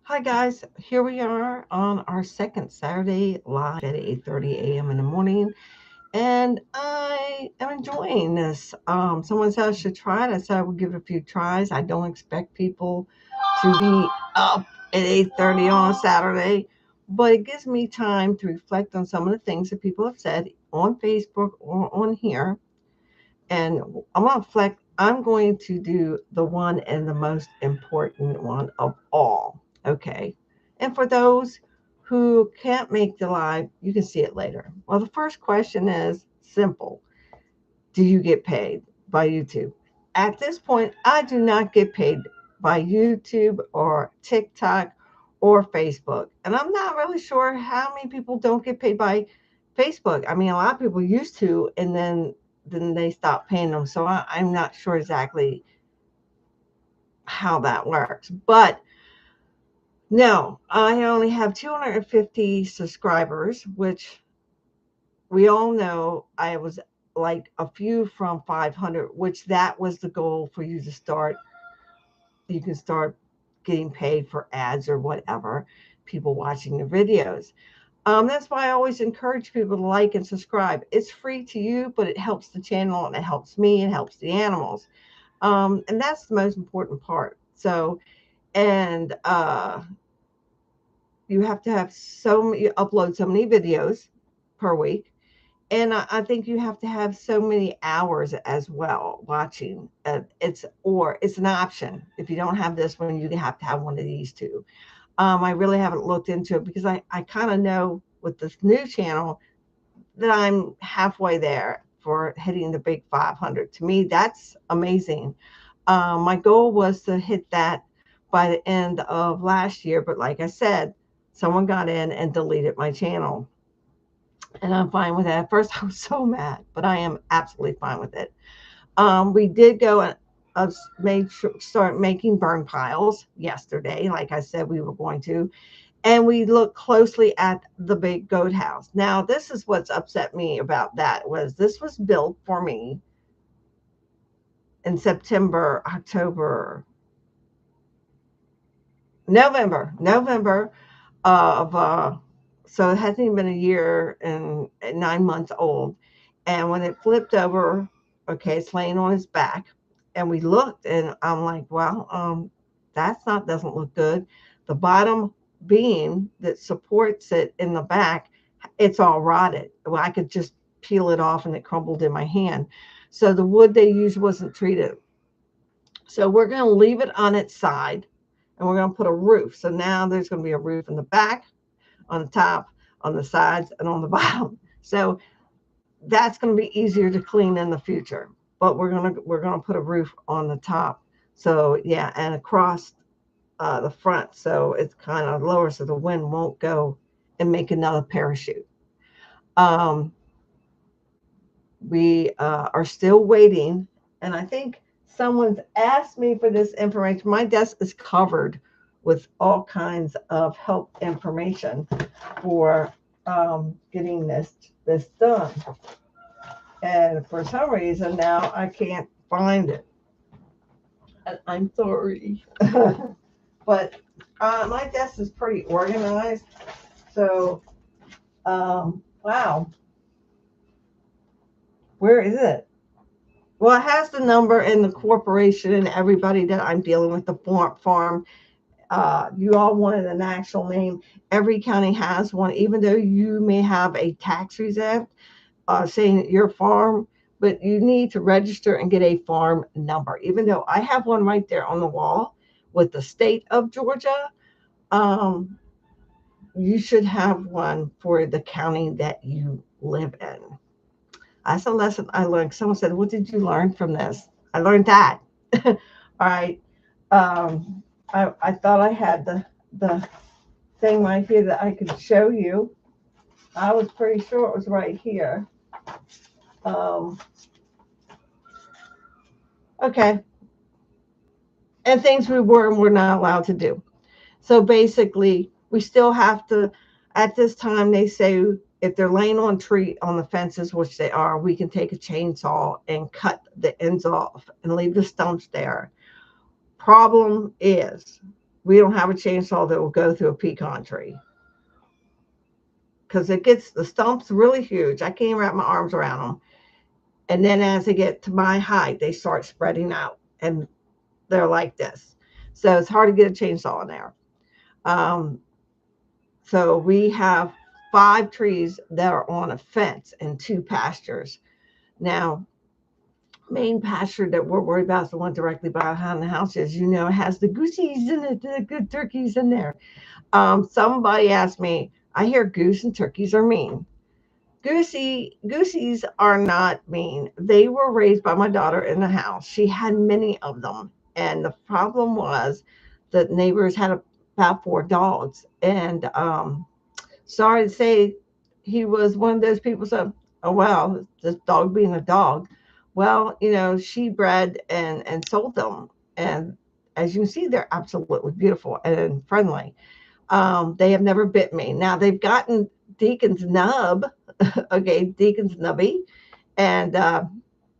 Hi guys, here we are on our second Saturday live at 8:30 a.m. in the morning, and I am enjoying this. Someone said I should try it. I said I would give it a few tries. I don't expect people to be up at 8:30 on a Saturday, but it gives me time to reflect on some of the things that people have said on Facebook or on here, and I want to reflect. I'm going to do the one and the most important one of all. Okay. And for those who can't make the live, you can see it later. Well, the first question is simple. Do you get paid by YouTube? At this point, I do not get paid by YouTube or TikTok or Facebook. And I'm not really sure how many people don't get paid by Facebook. I mean, a lot of people used to, and then they stopped paying them. So I'm not sure exactly how that works. But no, I only have 250 subscribers, which we all know I was like a few from 500, which that was the goal for you to start. You can start getting paid for ads or whatever, people watching the videos. That's why I always encourage people to like and subscribe. It's free to you, but it helps the channel and it helps me, it helps the animals. And that's the most important part. So, and you have to have so many, you upload so many videos per week. And I think you have to have so many hours as well watching. It's an option. If you don't have this one, you have to have one of these two. I really haven't looked into it because I kind of know with this new channel that I'm halfway there for hitting the big 500. To me, that's amazing. My goal was to hit that by the end of last year, but like I said, someone got in and deleted my channel, and I'm fine with that. At first, I was so mad, but I am absolutely fine with it. We did go and start making burn piles yesterday, like I said we were going to, and we looked closely at the big goat house. Now, this is what's upset me about that was this was built for me in September, October, November of so it hasn't even been a year and 9 months old. And when it flipped over, okay, it's laying on its back, and we looked, and I'm like, well, that's not doesn't look good. The bottom beam that supports it in the back, it's all rotted. Well, I could just peel it off, and it crumbled in my hand. So the wood they used wasn't treated. So we're going to leave it on its side, and we're going to put a roof. So now there's going to be a roof in the back, on the top, on the sides, and on the bottom. So that's going to be easier to clean in the future. But we're gonna put a roof on the top. So yeah, and across the front, so it's kind of lower, so the wind won't go and make another parachute. Um, we are still waiting, and I think someone's asked me for this information. My desk is covered with all kinds of help information for getting this done. And for some reason now I can't find it. And I'm sorry, but my desk is pretty organized. So, wow, where is it? Well, it has the number and the corporation and everybody that I'm dealing with, the farm. You all wanted an actual name. Every county has one, even though you may have a tax exempt saying that your farm, but you need to register and get a farm number. Even though I have one right there on the wall with the state of Georgia, um, you should have one for the county that you live in. That's a lesson I learned. Someone said, "What did you learn from this?" I learned that. All right. I thought I had the thing right here that I could show you. I was pretty sure it was right here. Um, okay, and things we were and were not allowed to do. So basically, we still have to, at this time, they say if they're laying on tree on the fences, which they are, we can take a chainsaw and cut the ends off and leave the stumps there. Problem is, we don't have a chainsaw that will go through a pecan tree because it gets the stumps really huge. I can't wrap my arms around them. And then as they get to my height, they start spreading out and they're like this. So it's hard to get a chainsaw in there. Um, so we have 5 trees that are on a fence and 2 pastures. Now, main pasture that we're worried about is the one directly behind the house. As you know, it has the goosies in it, the good turkeys in there. Somebody asked me, I hear goose and turkeys are mean. Goosies are not mean. They were raised by my daughter in the house. She had many of them. And the problem was that neighbors had about 4 dogs. And sorry to say, he was one of those people said, oh, well, this dog being a dog. Well, she bred and sold them. And as you can see, they're absolutely beautiful and friendly. They have never bit me. Now they've gotten Deacon's Nub, okay, Deacon's Nubby, and a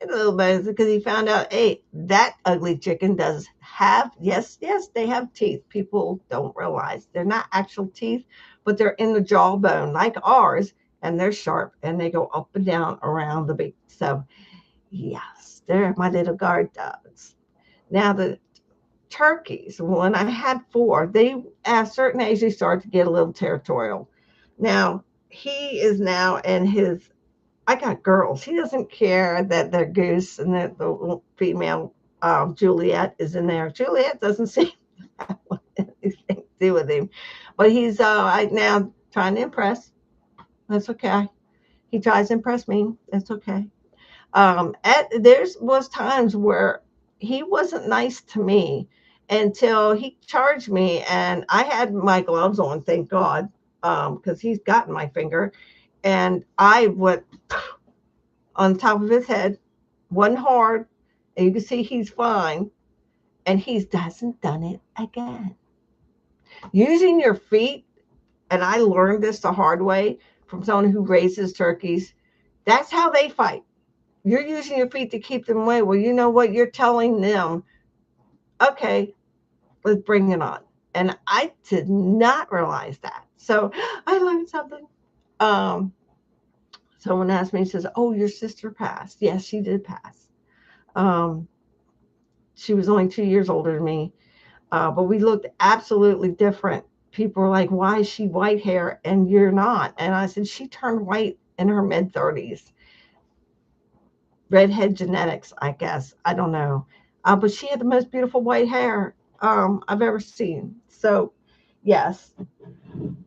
little bit because he found out, hey, that ugly chicken does have, yes, they have teeth. People don't realize they're not actual teeth, but they're in the jawbone like ours, and they're sharp and they go up and down around the beak. So, yes, they're my little guard dogs. Now, the turkeys, when I had 4, they at a certain age they start to get a little territorial. Now he is now in his. I got girls. He doesn't care that they're goose and that the female Juliet is in there. Juliet doesn't seem to have anything to do with him, but he's right now trying to impress. That's okay. He tries to impress me. That's okay. There's was times where he wasn't nice to me until he charged me, and I had my gloves on, thank God, because he's gotten my finger, and I went on top of his head, one hard, and you can see he's fine, and he hasn't done it again. Using your feet, and I learned this the hard way from someone who raises turkeys. That's how they fight. You're using your feet to keep them away. Well, you know what? You're telling them, okay, let's bring it on. And I did not realize that. So I learned something. Um, Someone asked me, says, oh, your sister passed. Yes, she did pass. Um, she was only 2 years older than me, but we looked absolutely different. People were like, why is she white hair and you're not? And I said, she turned white in her mid 30s. Redhead genetics, I guess. I don't know. But she had the most beautiful white hair I've ever seen. So, yes,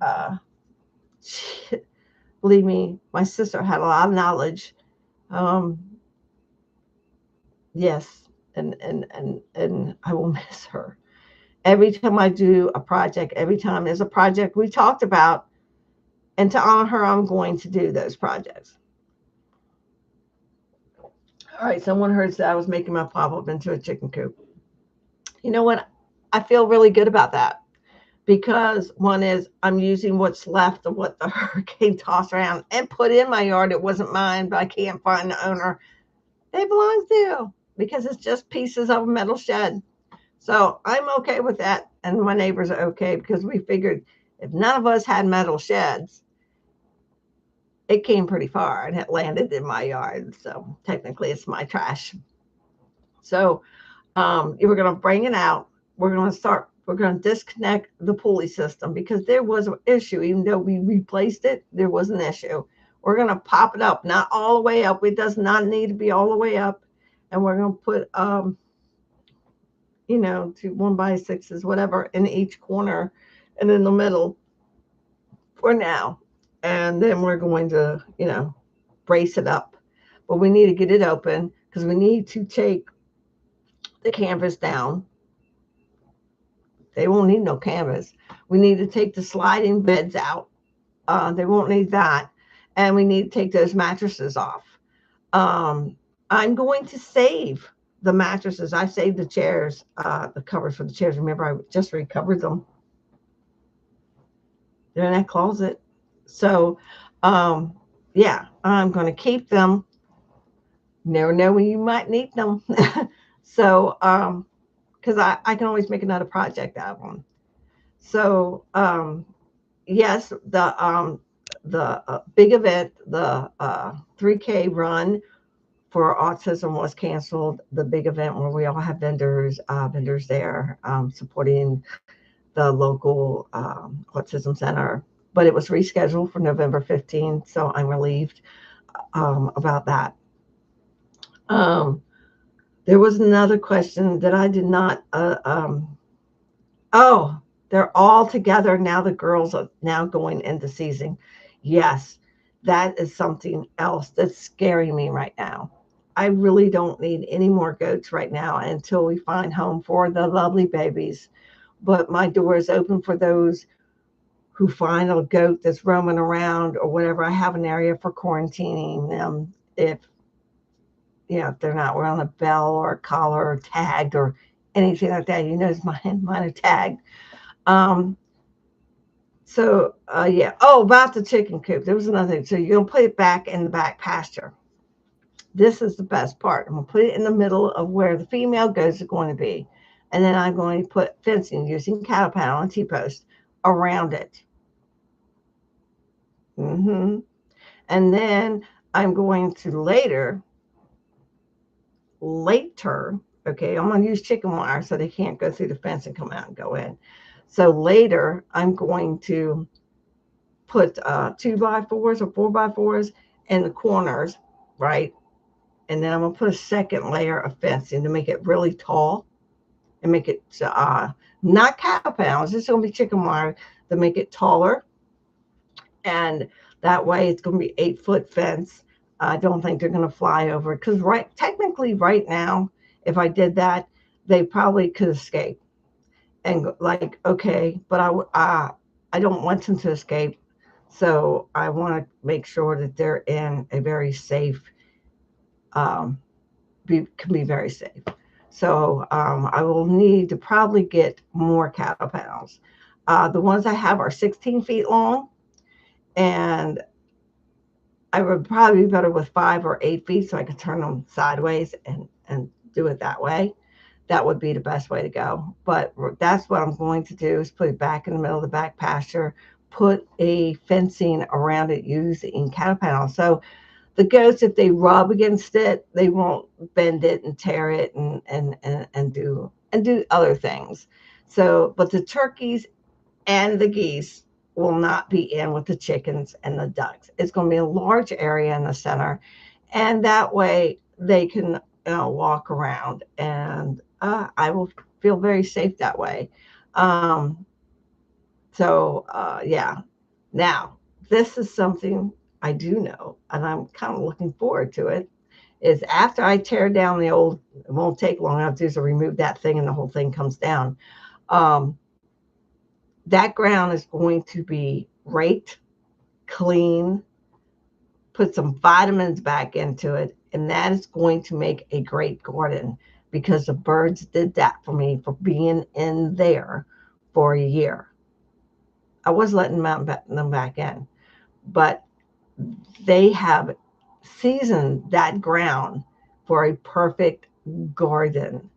uh, she, believe me, my sister had a lot of knowledge. Um, yes, and I will miss her. Every time I do a project, every time there's a project we talked about, and to honor her, I'm going to do those projects. All right, someone heard that I was making my pop up into a chicken coop. You know what? I feel really good about that because one is I'm using what's left of what the hurricane tossed around and put in my yard. It wasn't mine, but I can't find the owner. They belong to because it's just pieces of a metal shed. So I'm okay with that. And my neighbors are okay because we figured if none of us had metal sheds, it came pretty far and it landed in my yard. So technically it's my trash. So we're going to bring it out. We're going to disconnect the pulley system because there was an issue. Even though we replaced it, there was an issue. We're going to pop it up, not all the way up. It does not need to be all the way up. And we're going to put, 1x6s, whatever, in each corner and in the middle for now. And then we're going to, brace it up. But we need to get it open because we need to take the canvas down. They won't need no canvas. We need to take the sliding beds out. They won't need that. And we need to take those mattresses off. I'm going to save the mattresses. I saved the chairs, the covers for the chairs. Remember, I just recovered them. They're in that closet. So, yeah, I'm going to keep them. Never know when you might need them. So, because I can always make another project out of them. So yes, the big event, the 3K run for autism was canceled. The big event where we all have vendors there supporting the local autism center, but it was rescheduled for November 15th. So I'm relieved about that. Um, there was another question that I did not. Oh, they're all together now. The girls are now going into season. Yes, that is something else that's scaring me right now. I really don't need any more goats right now until we find home for the lovely babies. But my door is open for those who find a goat that's roaming around or whatever. I have an area for quarantining them if if they're not wearing a bell or a collar or tagged or anything like that. You notice mine are tagged. Um, yeah. Oh, about the chicken coop. There was another thing. So you're gonna put it back in the back pasture. This is the best part. I'm gonna put it in the middle of where the female goats are going to be, and then I'm going to put fencing using cattle panel and T-post around it. hmm And then I'm going to later, okay, I'm going to use chicken wire so they can't go through the fence and come out and go in. So later, I'm going to put 2x4s or 4x4s in the corners, right? And then I'm going to put a second layer of fencing to make it really tall and make it not cow pounds, it's going to be chicken wire to make it taller. And that way it's going to be 8 foot fence. I don't think they're going to fly over it because technically right now, if I did that, they probably could escape and like, okay, but I don't want them to escape. So I want to make sure that they're in a very safe, um, can be very safe. So I will need to probably get more cattle panels. The ones I have are 16 feet long, and I would probably be better with 5 or 8 feet so I could turn them sideways and do it that way. That would be the best way to go. But that's what I'm going to do is put it back in the middle of the back pasture, put a fencing around it using cattle panels. So the goats, if they rub against it, they won't bend it and tear it and do other things. So, but the turkeys and the geese will not be in with the chickens and the ducks. It's going to be a large area in the center, and that way they can walk around, and I will feel very safe that way. Um, yeah. Now, this is something I do know, and I'm kind of looking forward to it. Is after I tear down the old, it won't take long. I have to do is remove that thing, and the whole thing comes down. Um, that ground is going to be raked, clean, put some vitamins back into it, and that is going to make a great garden because the birds did that for me for being in there for a year. I was letting them back in, but they have seasoned that ground for a perfect garden.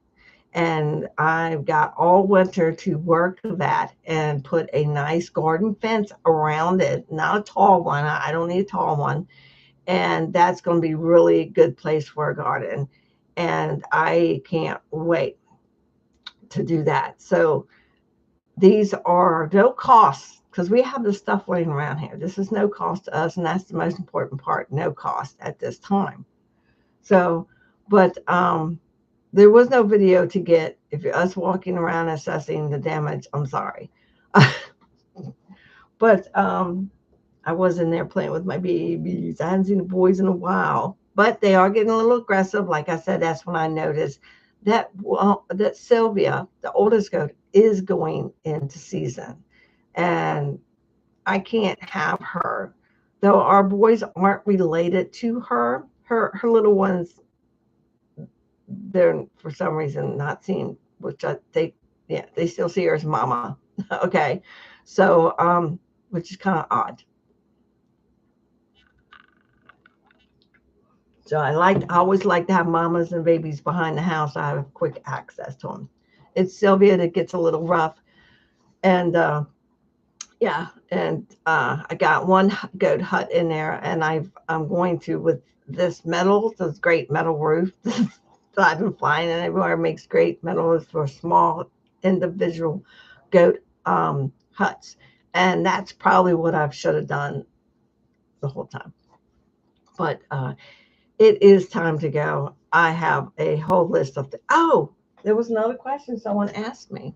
And I've got all winter to work that and put a nice garden fence around it, not a tall one. I don't need a tall one. And that's going to be really a good place for a garden. And I can't wait to do that. So these are no costs because we have this stuff laying around here. This is no cost to us. And that's the most important part, no cost at this time. So, but there was no video to get. If you're us walking around assessing the damage, I'm sorry. But I was in there playing with my babies. I hadn't seen the boys in a while, but they are getting a little aggressive. Like I said, that's when I noticed that Sylvia, the oldest goat, is going into season, and I can't have her. Though our boys aren't related to her, her little ones, they're for some reason not seen, which yeah, they still see her as mama. Okay, so which is kind of odd. So I always like to have mamas and babies behind the house. I have quick access to them. It's Sylvia that gets a little rough, And yeah, and I got one goat hut in there, and I'm going to with this metal, this great metal roof that I've been flying in everywhere, makes great metals for small individual goat huts, and that's probably what I should have done the whole time. But it is time to go. I have a whole list of oh, there was another question someone asked me,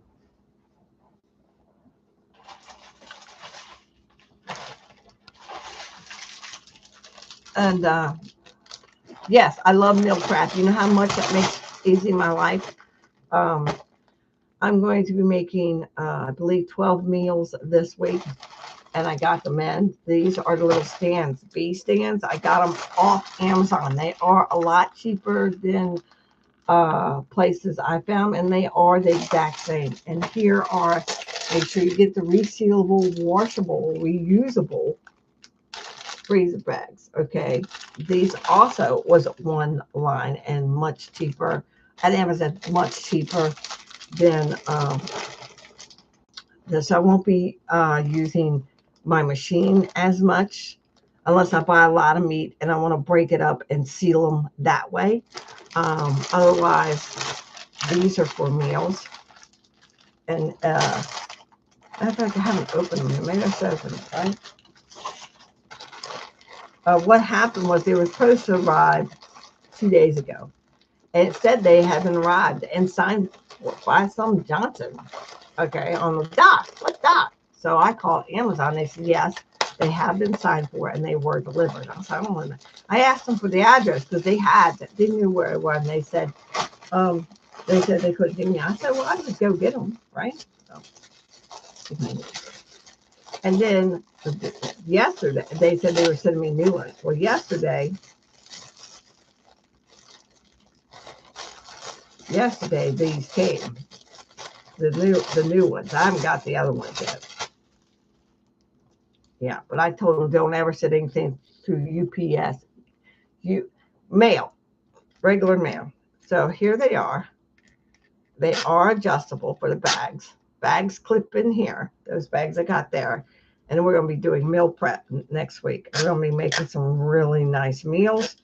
and yes, I love meal prep. You know how much that makes easy my life. Um, I'm going to be making, I believe, 12 meals this week, and I got them in. These are the little stands, bee stands. I got them off Amazon. They are a lot cheaper than places I found, and they are the exact same. And here are, make sure you get the resealable, washable, reusable freezer bags. Okay, these also was one line and much cheaper at Amazon, much cheaper than this. I won't be using my machine as much unless I buy a lot of meat and I want to break it up and seal them that way. Otherwise, these are for meals. And in fact, I haven't opened them. Maybe I should open them, right? What happened was they were supposed to arrive 2 days ago. And it said they hadn't arrived and signed by some Johnson, okay, on the dot. What dot? So I called Amazon. They said, yes, they have been signed for and they were delivered. I was like, oh, I asked them for the address because they knew where it was. And um, they said they couldn't give me. I said, well, I just go get them, right? So, and then yesterday, they said they were sending me new ones. Well, yesterday, these came, the new ones. I haven't got the other ones yet. Yeah, but I told them don't ever send anything through UPS, mail, regular mail. So here they are. They are adjustable for the bags. Bags clip in here. Those bags I got there. And we're going to be doing meal prep next week. We're going to be making some really nice meals.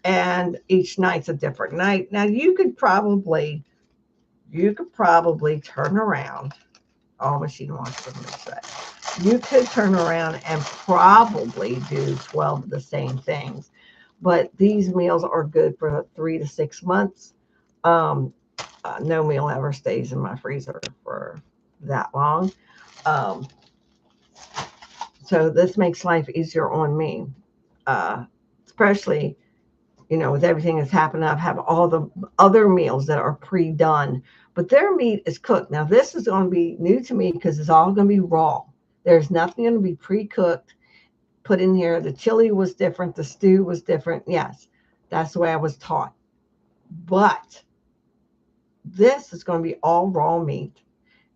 And each night's a different night. Now you could probably turn around. Oh, machine wants to say. You could turn around and probably do 12 of the same things. But these meals are good for 3 to 6 months. No meal ever stays in my freezer for that long. Um, so this makes life easier on me, especially, with everything that's happened. I have all the other meals that are pre-done, but their meat is cooked. Now this is going to be new to me because it's all going to be raw. There's nothing going to be pre-cooked, put in here. The chili was different. The stew was different. Yes, that's the way I was taught. But this is going to be all raw meat.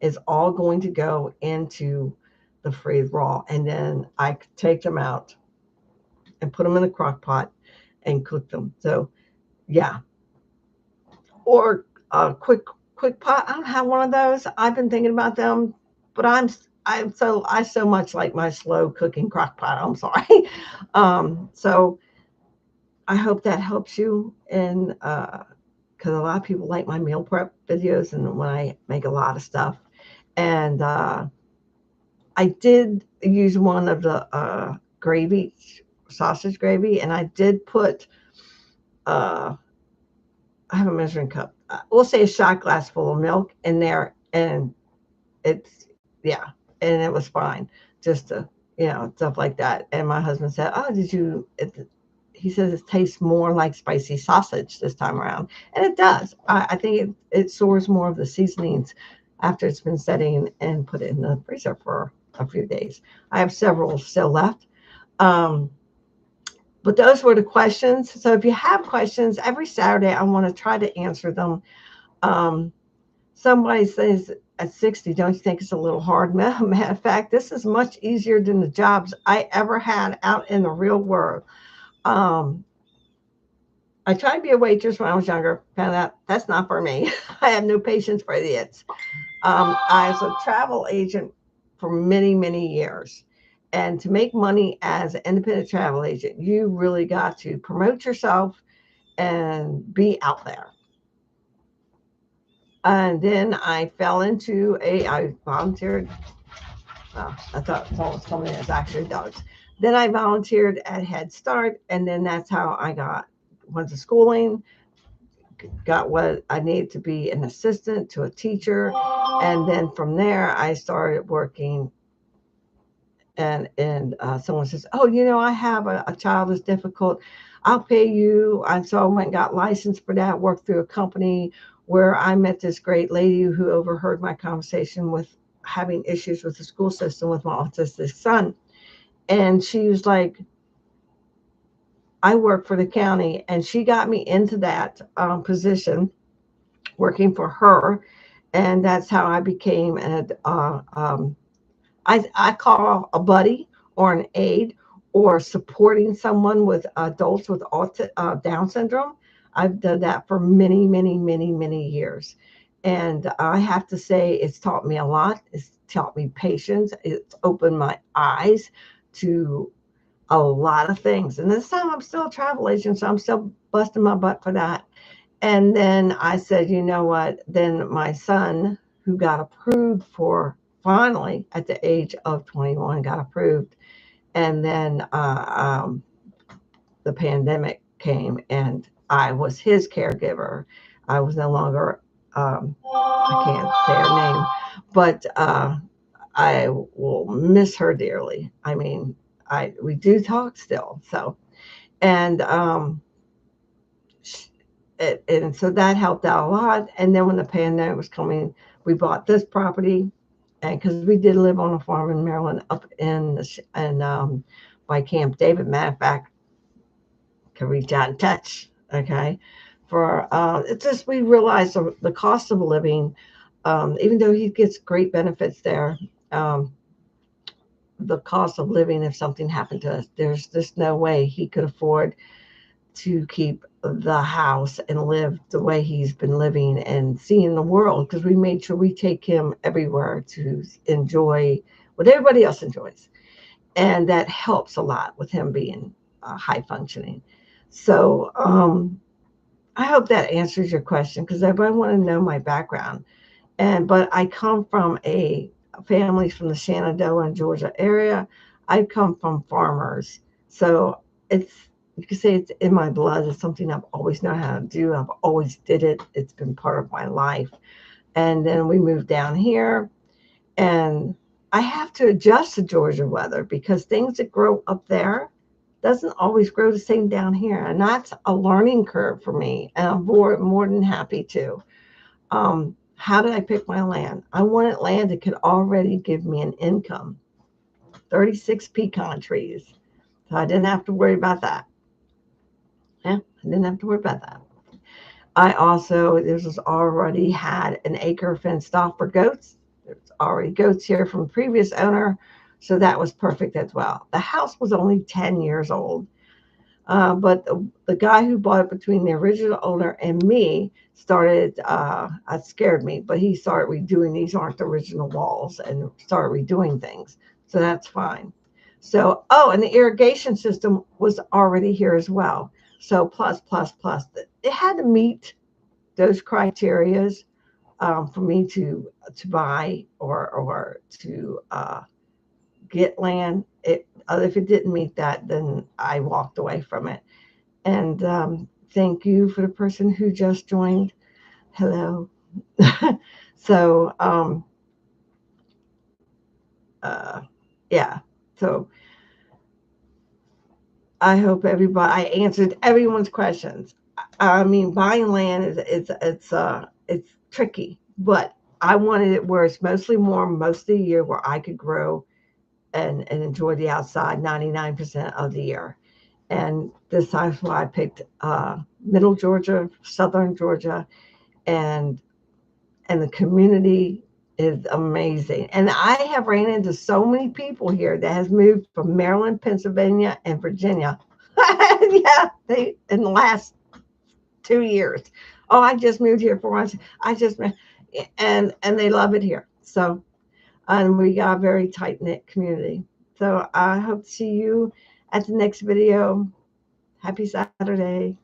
Is all going to go into the freeze raw. And then I take them out and put them in the crock pot and cook them. So yeah. Or a quick pot. I don't have one of those. I've been thinking about them, but I so much like my slow cooking crock pot. I'm sorry. So I hope that helps you. And because a lot of people like my meal prep videos and when I make a lot of stuff. And I did use one of the gravy, sausage gravy, and I did put, I have a measuring cup. We'll say a shot glass full of milk in there, and yeah, and it was fine, just to, stuff like that. And my husband said, "Oh, he says it tastes more like spicy sausage this time around," and it does. I think it soars more of the seasonings after it's been setting and put it in the freezer for a few days. I have several still left. But those were the questions. So if you have questions, every Saturday I want to try to answer them. Somebody says at 60, don't you think it's a little hard? Matter of fact, this is much easier than the jobs I ever had out in the real world. I tried to be a waitress when I was younger. Found out that's not for me. I have no patience for idiots. I was a travel agent for many, many years. And to make money as an independent travel agent, you really got to promote yourself and be out there. And then I fell into I volunteered. I thought someone was coming in, it's actually dogs. Then I volunteered at Head Start, and then that's how I went to schooling, got what I needed to be an assistant to a teacher. And then from there, I started working. And someone says, "Oh, I have a child that's difficult. I'll pay you." And so I went and got licensed for that. Worked through a company where I met this great lady who overheard my conversation with having issues with the school system with my autistic son, and she was like, "I work for the county," and she got me into that position, working for her, and that's how I became I call a buddy or an aide or supporting someone with adults with Down syndrome. I've done that for many, many, many, many years. And I have to say, it's taught me a lot. It's taught me patience. It's opened my eyes to a lot of things. And this time I'm still a travel agent, so I'm still busting my butt for that. And then I said, you know what? Then my son, who got approved for finally at the age of 21, got approved. And then the pandemic came and I was his caregiver. I was no longer, I can't say her name, but I will miss her dearly. I mean, we do talk still. So, and and so that helped out a lot. And then when the pandemic was coming, we bought this property, and because we did live on a farm in Maryland, up in by Camp David. Matter of fact, can reach out and touch. Okay, for it's just we realized the cost of living. Even though he gets great benefits there, um, the cost of living if something happened to us, there's just no way he could afford to keep the house and live the way he's been living and seeing the world, because we made sure we take him everywhere to enjoy what everybody else enjoys. And that helps a lot with him being high functioning. So I hope that answers your question, because everybody want to know my background. But I come from a families from the Shenandoah and Georgia area. I come from farmers, so it's you can say it's in my blood. It's something I've always known how to do. I've always did it. It's been part of my life. And then we moved down here, and I have to adjust to Georgia weather because things that grow up there doesn't always grow the same down here, and that's a learning curve for me. And I'm more than happy to. How did I pick my land? I wanted land that could already give me an income. 36 pecan trees. So I didn't have to worry about that. Yeah, I didn't have to worry about that. I also, this was already had an acre fenced off for goats. There's already goats here from the previous owner. So that was perfect as well. The house was only 10 years old. But the guy who bought it between the original owner and me started, it scared me, but he started redoing, these aren't the original walls, and started redoing things. So that's fine. So, oh, and the irrigation system was already here as well. So plus, plus, plus, it had to meet those criterias for me to buy or to get land. If it didn't meet that, then I walked away from it. And thank you for the person who just joined. Hello. So uh, yeah. So I hope everybody I answered everyone's questions. I mean, buying land is it's tricky, but I wanted it where it's mostly warm most of the year, where I could grow and enjoy the outside 99% of the year. And this time's why I picked Middle Georgia, Southern Georgia, and the community is amazing. And I have ran into so many people here that has moved from Maryland, Pennsylvania, and Virginia. Yeah, they in the last 2 years. Oh, I just moved here for once. I just and they love it here. So, and we got a very tight knit community. So I hope to see you at the next video. Happy Saturday.